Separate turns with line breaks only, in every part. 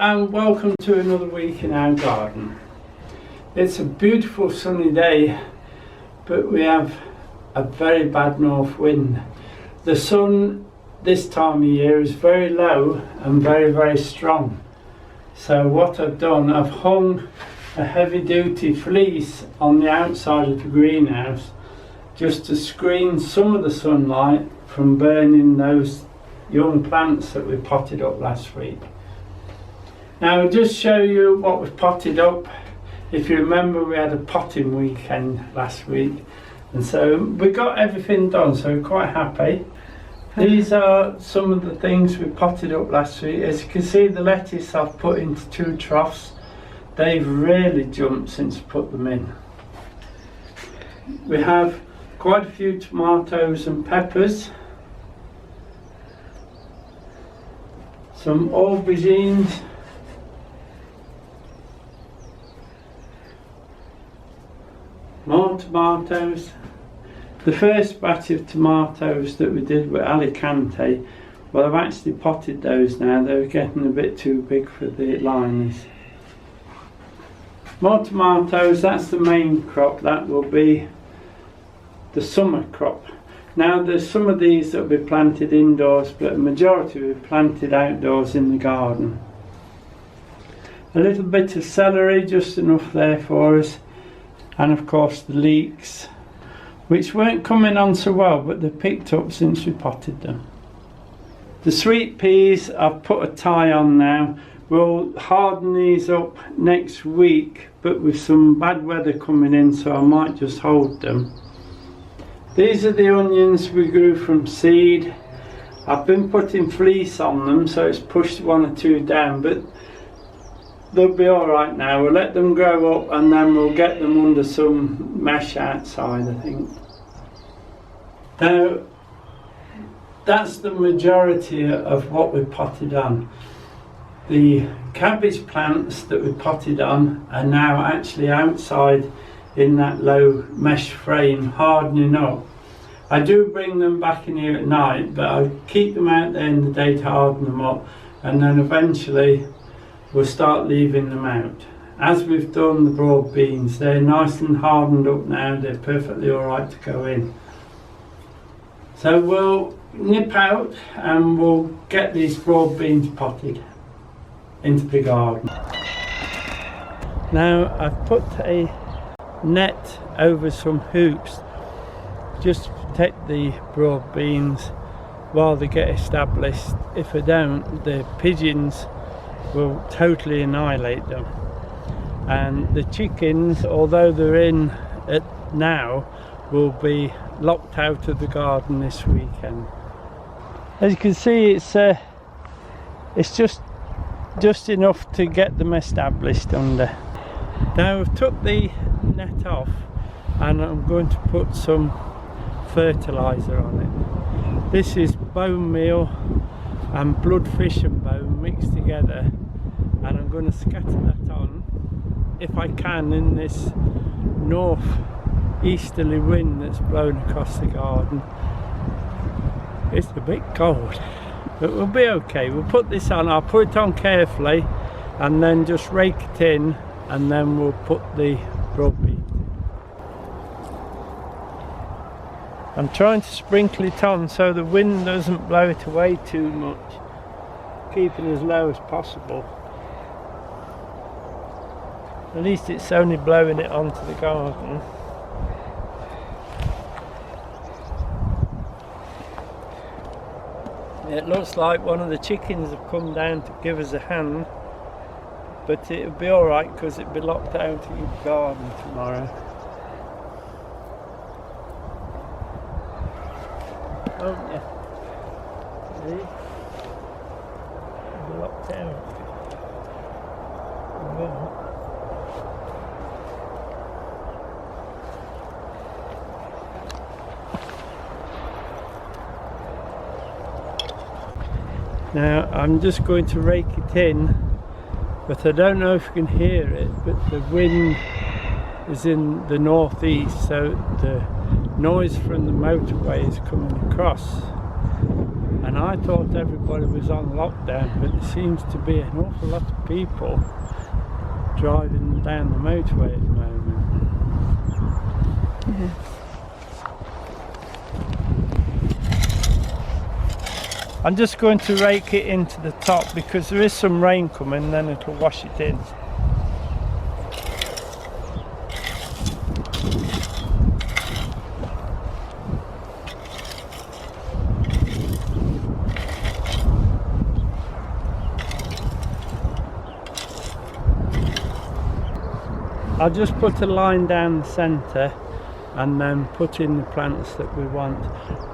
and welcome to another week in our garden. It's a beautiful sunny day, but we have a very bad north wind. The sun this time of year is very low and very strong. So what I've done, I've hung a heavy duty fleece on the outside of the greenhouse just to screen some of the sunlight from burning those young plants that we potted up last week. Now I'll just show you what we've potted up. If you remember, we had a potting weekend last week, and so we got everything done, so we're quite happy. These are some of the things we potted up last week. As you can see, the lettuce I've put into 2 troughs. They've really jumped since I put them in. We have quite a few tomatoes and peppers, some aubergines, more tomatoes. The first batch of tomatoes that we did with Alicante, well, I've actually potted those now. They were getting a bit too big for the liners. More tomatoes, that's the main crop. That will be the summer crop. Now there's some of these that will be planted indoors, but a majority will be planted outdoors in the garden. A little bit of celery, just enough there for us. And of course the leeks, which weren't coming on so well, but they've picked up since we potted them. The sweet peas, I've put a tie on now. We'll harden these up next week, but with some bad weather coming in, so I might just hold them. These are the onions we grew from seed. I've been putting fleece on them, so it's pushed 1 or 2 down, but they'll be alright now. We'll let them grow up and then we'll get them under some mesh outside, I think. Now, that's the majority of what we potted on. The cabbage plants that we potted on are now actually outside in that low mesh frame, hardening up. I do bring them back in here at night, but I keep them out there in the day to harden them up, and then eventually we'll start leaving them out. As we've done the broad beans, they're nice and hardened up now, they're perfectly alright to go in. So we'll nip out and we'll get these broad beans potted into the garden. Now I've put a net over some hoops just to protect the broad beans while they get established. If I don't, the pigeons will totally annihilate them, and the chickens, although they're in it now, will be locked out of the garden this weekend. As you can see, it's just enough to get them established under. Now I've took the net off and I'm going to put some fertiliser on it. This is bone meal and bloodfish and bone mixed together, and I'm going to scatter that on, if I can, in this north easterly wind that's blowing across the garden. It's a bit cold, but we'll be okay. We'll put this on, I'll put it on carefully and then just rake it in, and then we'll put the broad beans. I'm trying to sprinkle it on so the wind doesn't blow it away too much, keeping as low as possible. At least it's only blowing it onto the garden. It looks like one of the chickens have come down to give us a hand, but it'll be alright because it'll be locked out in the garden tomorrow. Oh yeah, see? It'll be locked out. Now I'm just going to rake it in, but I don't know if you can hear it, but the wind is in the northeast, so the noise from the motorway is coming across. and I thought everybody was on lockdown, but there seems to be an awful lot of people driving down the motorway at the moment.
Yeah.
I'm just going to rake it into the top because there is some rain coming, then it'll wash it in. I'll just put a line down the centre and then put in the plants that we want.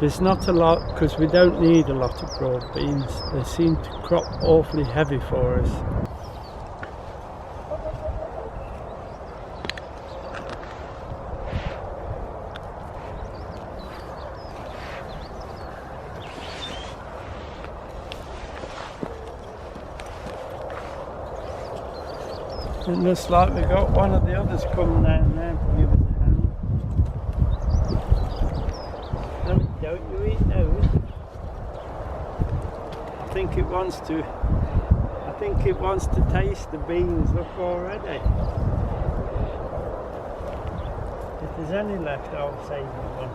There's not a lot because we don't need a lot of broad beans. They seem to crop awfully heavy for us. It looks like we got one of the others coming down there to give us a hand. No, don't you eat those? I think it wants to taste the beans, look already. If there's any left, I'll save one.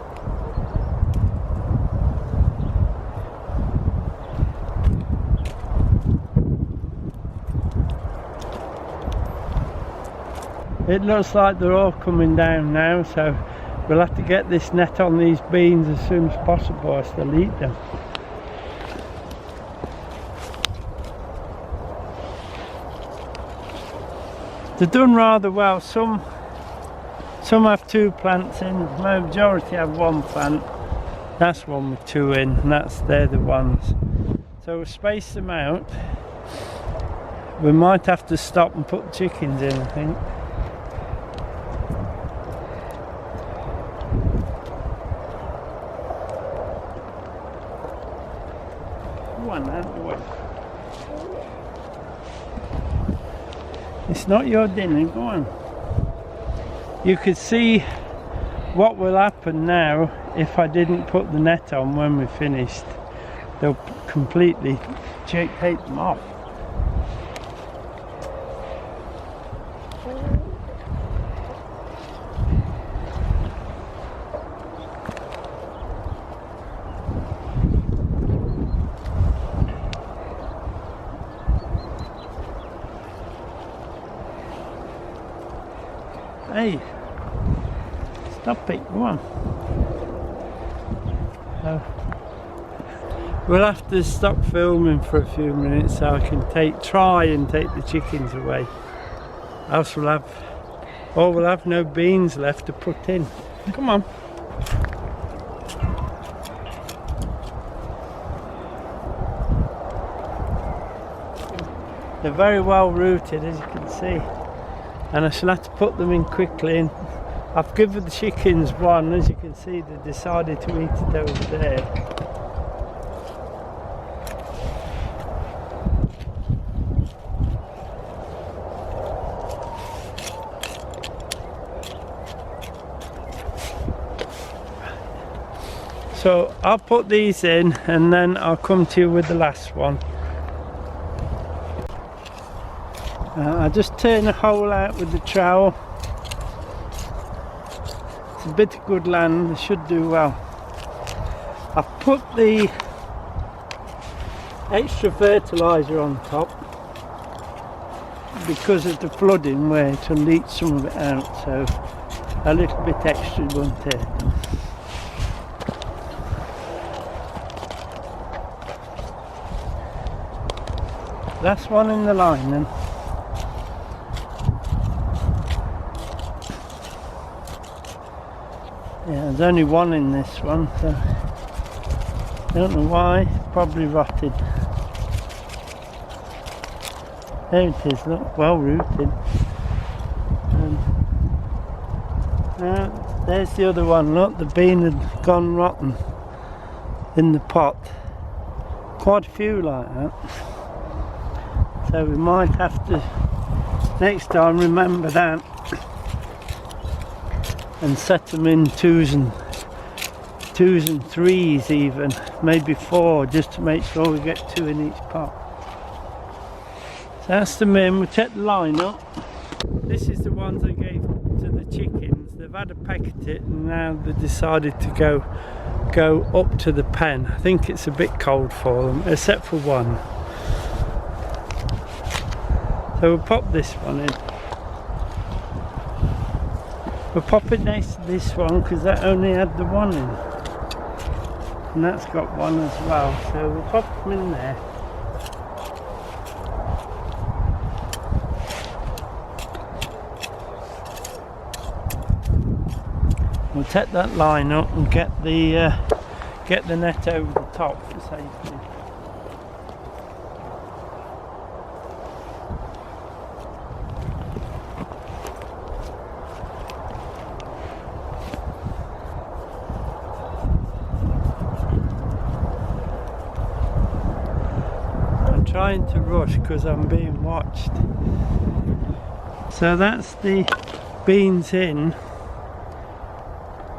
It looks like they're all coming down now, so we'll have to get this net on these beans as soon as possible, or else they'll eat them. They're done rather well. Some have 2 plants in, the majority have 1 plant. That's one with 2 in, and they're the ones. So we'll space them out. We might have to stop and put chickens in, I think. It's not your dinner, go on. You could see what will happen now if I didn't put the net on when we finished. They'll completely take them off. Hey, stop it, go on. We'll have to stop filming for a few minutes so I can try and take the chickens away. Else we'll have no beans left to put in. Come on. They're very well rooted, as you can see. And I shall have to put them in quickly. And I've given the chickens one, as you can see they decided to eat it over there. So I'll put these in and then I'll come to you with the last one. I'll just turn a hole out with the trowel. It's a bit of good land, they should do well. I've put the extra fertiliser on top because of the flooding where it will leach some of it out, so a little bit extra won't hurt them. Last one in the line then. Yeah, there's only one in this one, so I don't know why, probably rotted. There it is, look, well rooted. There's the other one, look, the bean had gone rotten in the pot. Quite a few like that. So we might have to, next time, remember that and set them in 2s and 2s and 3s even, maybe 4, just to make sure we get 2 in each pot. So that's the min. We'll check the line up. This is the ones I gave to the chickens. They've had a peck at it and now they've decided to go up to the pen. I think it's a bit cold for them, except for one. So we'll pop this one in. We'll pop it next to this one because that only had the one in. And that's got one as well. So we'll pop them in there. We'll take that line up and get the net over the top for safety. I'm trying to rush because I'm being watched. So that's the beans in.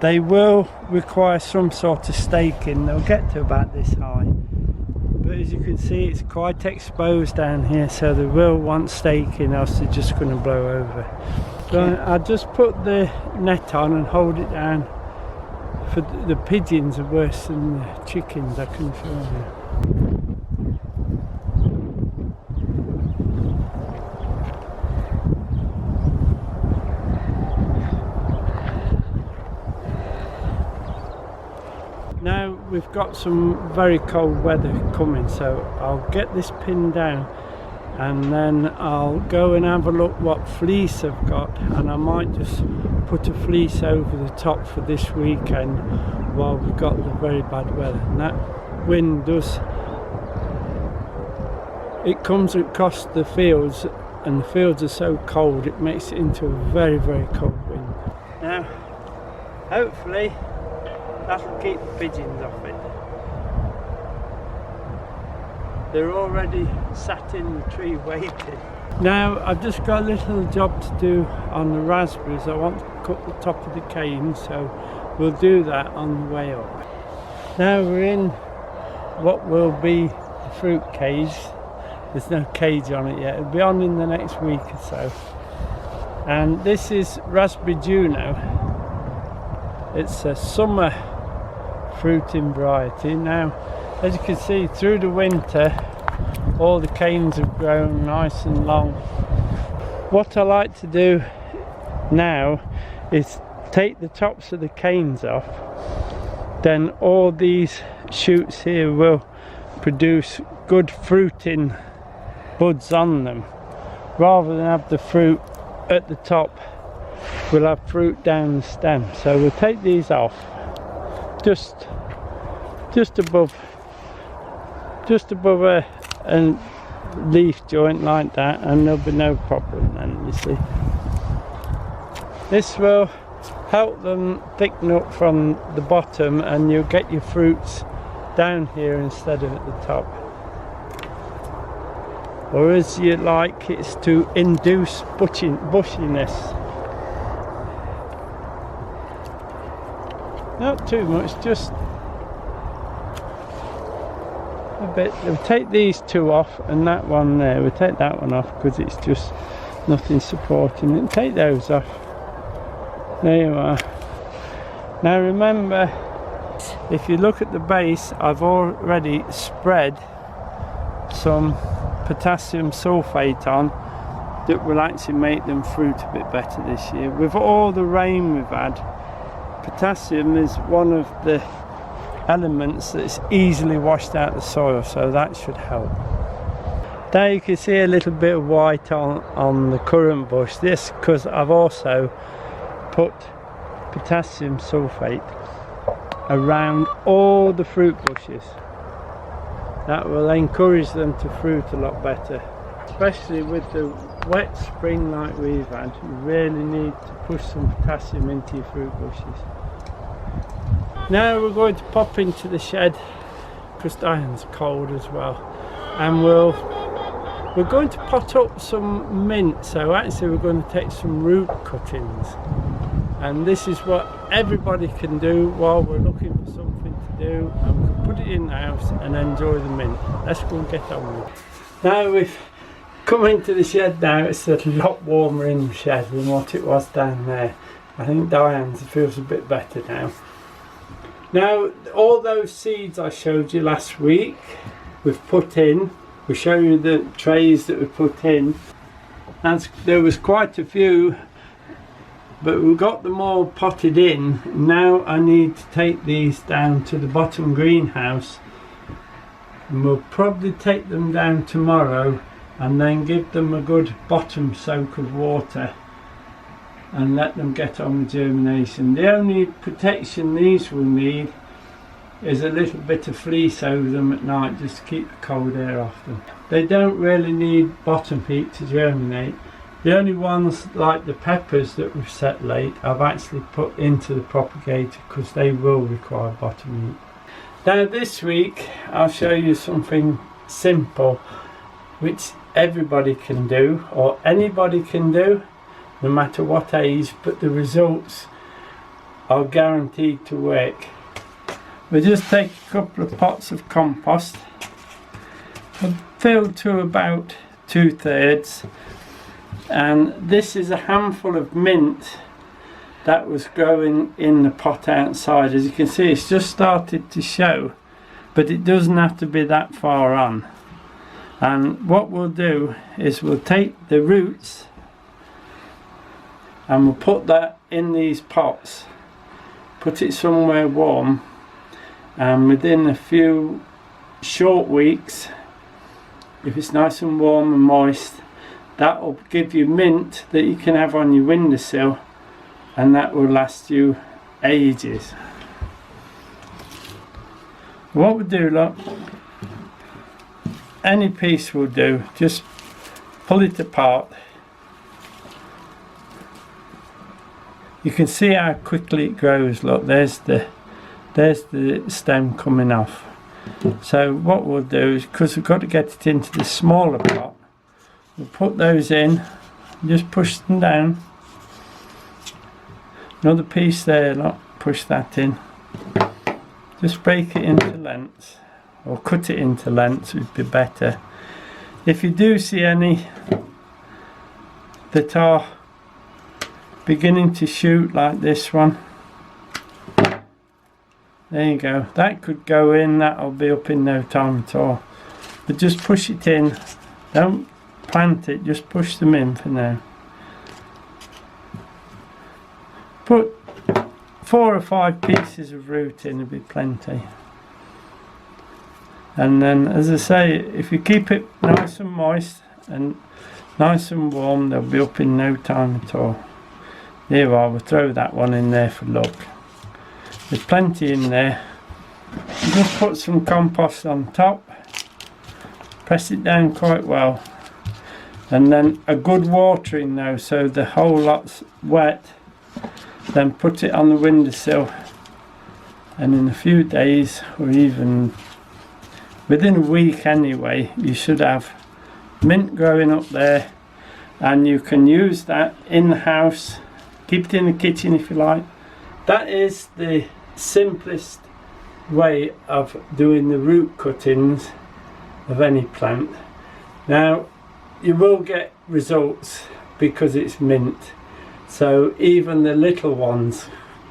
They will require some sort of staking. They'll get to about this high, but as you can see it's quite exposed down here, so they will want staking, else they're just going to blow over. So I'll just put the net on and hold it down. For the pigeons are worse than the chickens, I can assure you. Now we've got some very cold weather coming, so I'll get this pinned down and then I'll go and have a look what fleece I've got, and I might just put a fleece over the top for this weekend while we've got the very bad weather. And that wind it comes across the fields, and the fields are so cold it makes it into a very, very cold wind. Now hopefully that'll keep the pigeons off it. They're already sat in the tree waiting. Now I've just got a little job to do on the raspberries. I want to cut the top of the cane, so we'll do that on the way up. Now we're in what will be the fruit cage. There's no cage on it yet. It'll be on in the next week or so. And this is Raspberry Juno. It's a summer fruiting variety. Now as you can see, through the winter all the canes have grown nice and long. What I like to do now is take the tops of the canes off, then all these shoots here will produce good fruiting buds on them, rather than have the fruit at the top. We'll have fruit down the stem. So we'll take these off just above a leaf joint like that, and there'll be no problem then, you see. This will help them thicken up from the bottom, and you'll get your fruits down here instead of at the top. Or as you like, it's to induce bushiness. Not too much, just a bit. We'll take these two off, and that one there, we'll take that one off because it's just nothing supporting it. Take those off. There you are. Now remember, if you look at the base, I've already spread some potassium sulfate on that will actually make them fruit a bit better this year. With all the rain we've had, potassium is one of the elements that's easily washed out the soil, so that should help. There you can see a little bit of white on the currant bush. This because I've also put potassium sulfate around all the fruit bushes. That will encourage them to fruit a lot better, especially with the wet spring like we've had. You really need to push some potassium into your fruit bushes. Now we're going to pop into the shed because Diane's cold as well, and we're going to pot up some mint. So actually we're going to take some root cuttings, and this is what everybody can do while we're looking for something to do, and we can put it in the house and enjoy the mint. Let's go and get on with it. Now we've come into the shed now. It's a lot warmer in the shed than what it was down there. I think Diane's feels a bit better now. Now all those seeds I showed you last week we've put in. We'll show you the trays that we put in. And there was quite a few, but we got them all potted in. Now I need to take these down to the bottom greenhouse, and we'll probably take them down tomorrow and then give them a good bottom soak of water and let them get on with germination. The only protection these will need is a little bit of fleece over them at night, just to keep the cold air off them. They don't really need bottom heat to germinate. The only ones like the peppers that we've set late I've actually put into the propagator because they will require bottom heat. Now this week I'll show you something simple which everybody can do, or anybody can do, no matter what age, but the results are guaranteed to work. We'll just take a couple of pots of compost. I've filled to about 2/3, and this is a handful of mint that was growing in the pot outside. As you can see, it's just started to show, but it doesn't have to be that far on. And what we'll do is we'll take the roots and we'll put that in these pots, put it somewhere warm, and within a few short weeks, if it's nice and warm and moist, that will give you mint that you can have on your windowsill, and that will last you ages. What we do, look, any piece will do, just pull it apart. You can see how quickly it grows. Look, there's the stem coming off. So what we'll do is, because we've got to get it into the smaller pot, we'll put those in, just push them down. Another piece there, look, push that in. Just break it into lengths, or cut it into lengths would be better. If you do see any that are beginning to shoot like this one, there you go, that could go in, that'll be up in no time at all. But just push it in, don't plant it, just push them in for now. Put 4 or 5 pieces of root in, it'll be plenty. And then, as I say, if you keep it nice and moist and nice and warm, they'll be up in no time at all. There we are, we'll throw that one in there for luck. There's plenty in there. Just put some compost on top, press it down quite well, and then a good watering though, so the whole lot's wet. Then put it on the windowsill, and in a few days, or even within a week anyway, you should have mint growing up there, and you can use that in the house. Keep it in the kitchen if you like. That is the simplest way of doing the root cuttings of any plant. Now you will get results because it's mint, so even the little ones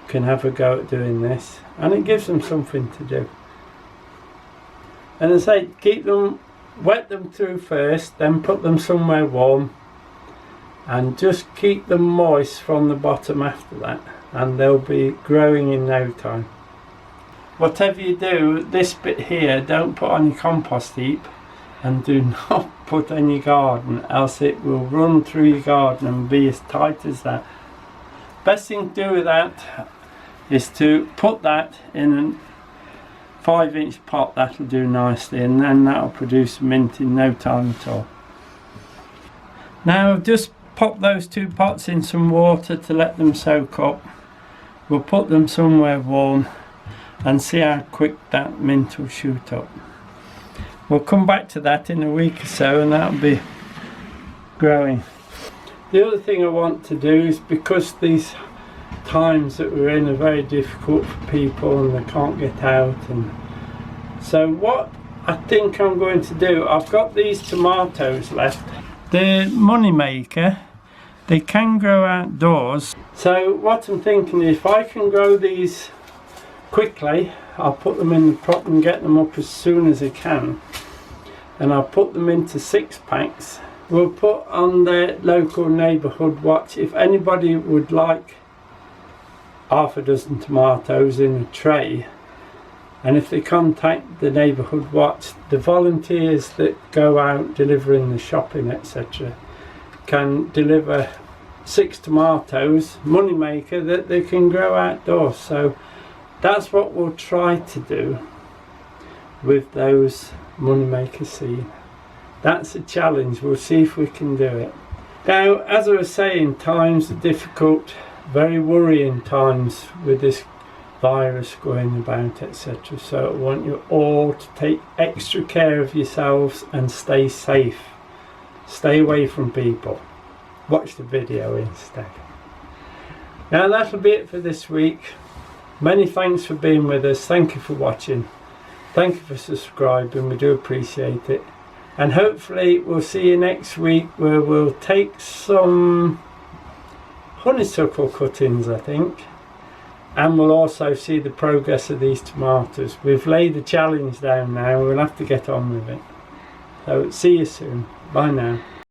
can have a go at doing this, and it gives them something to do. And as I say, keep them, wet them through first, then put them somewhere warm, and just keep them moist from the bottom after that, and they'll be growing in no time. Whatever you do, this bit here, don't put on your compost heap, and do not put on your garden, else it will run through your garden and be as tight as that. Best thing to do with that is to put that in a 5-inch pot. That'll do nicely, and then that'll produce mint in no time at all. Now I've just popped those 2 pots in some water to let them soak up. We'll put them somewhere warm and see how quick that mint will shoot up. We'll come back to that in a week or so, and that'll be growing. The other thing I want to do is, because these times that we're in are very difficult for people and they can't get out. And so what I think I'm going to do, I've got these tomatoes left. They're money maker. They can grow outdoors. So what I'm thinking is, if I can grow these quickly, I'll put them in the pot and get them up as soon as I can. And I'll put them into 6-packs. We'll put on the local neighbourhood watch, if anybody would like half a dozen tomatoes in a tray, and if they contact the neighbourhood watch, the volunteers that go out delivering the shopping etc. can deliver 6 tomatoes, money maker, that they can grow outdoors. So that's what we'll try to do with those money maker seed. That's a challenge. We'll see if we can do it. Now, as I was saying, times are difficult, very worrying times with this virus going about etc. So I want you all to take extra care of yourselves and stay safe. Stay away from people. Watch the video instead. Now that'll be it for this week. Many thanks for being with us. Thank you for watching. Thank you for subscribing. We do appreciate it. And hopefully we'll see you next week, where we'll take some honeysuckle cuttings, I think. And we'll also see the progress of these tomatoes. We've laid the challenge down now. We'll have to get on with it. So see you soon. Bye now.